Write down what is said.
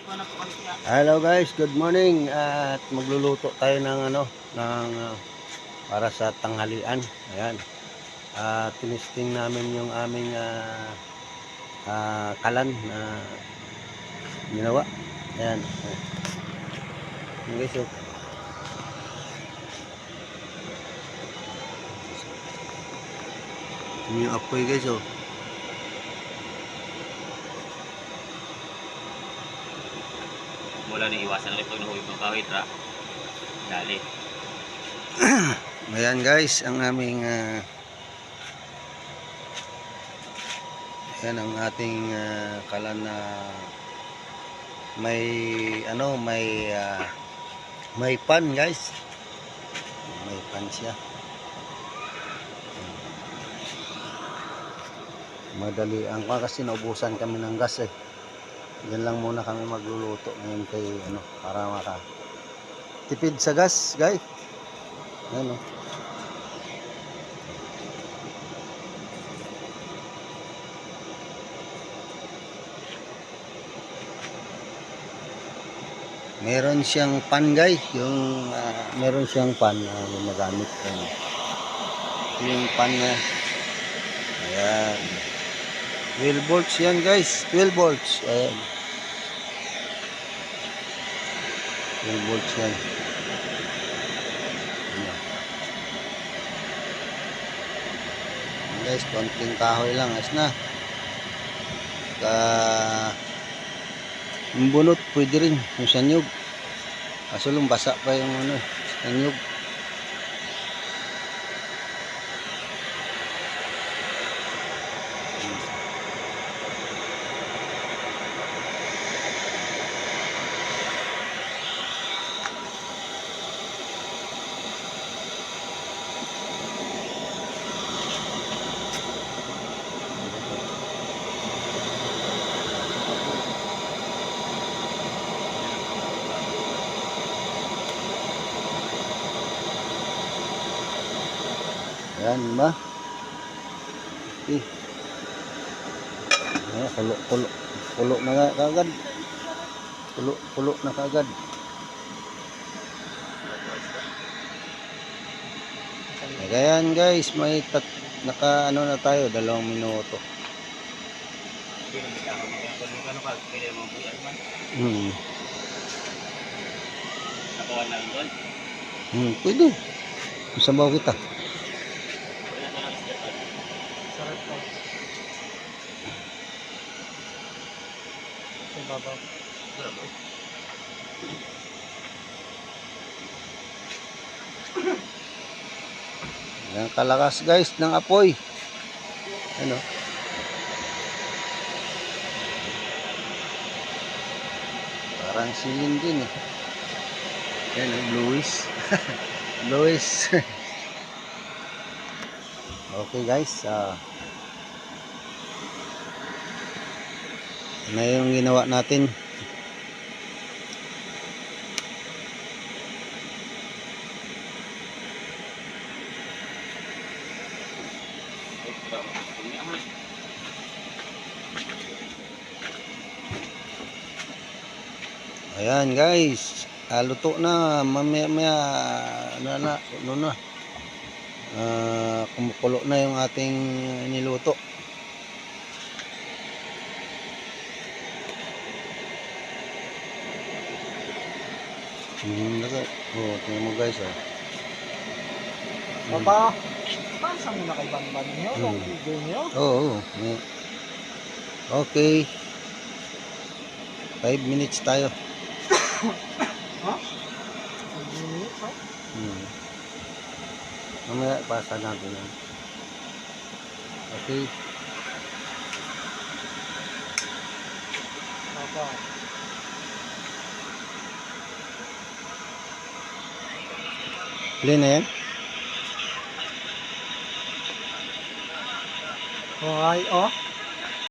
Hello guys, good morning. At magluluto tayo ng para sa tanghalian. Ayan. Tinisting namin yung aming kalan na ginawa. Ayan. Ayan guys, oh. Yun yung apoy guys, oh. Mula ni iwasan na rin pag nahuwi ng kawit ra. Dali. Ayan guys, ang aming yan ang ating kalan na may pan guys. May pan siya. Madali ang kasi naubusan kami ng gas eh. Yan lang muna kami magluluto ngayon kay para makatipid sa gas, guys. Ayan, oh. Meron siyang pan, guys, yung meron siyang pan na ginagamit. Yung pan na ayan. 12 volts yan guys, 12 volts. Ayan. 12 volts yan. Ayan. Guys, konting kahoy lang, as na. Yung bunot, pwede rin, yung sanyog. Kaso lang basa pa yung sanyog. Ayan, ba? Kulo na kagad. Kulo na kagad. Ayan guys, may naka na tayo, 2 minuto. Nakuha na doon. Pwede. Sabaw kita. Sarap po. Yung babaw. Sarap po. Yan kalakas guys ng apoy. Ano? Parang silin din eh. Yan, bluish. Bluish. Okay guys, na yung ginawa natin. Ayan guys, luto na, mamaya kumukulo na yung ating niluto. Tingnan mo guys, Papa, paano mo na kay Banban nyo? Yung video nyo? Oo. Okay. 5 minutes tayo. Ha? 5 minutes, ha? Mamaya pasa natin yan. Okay. Papa. Play na yan? Okay, oh.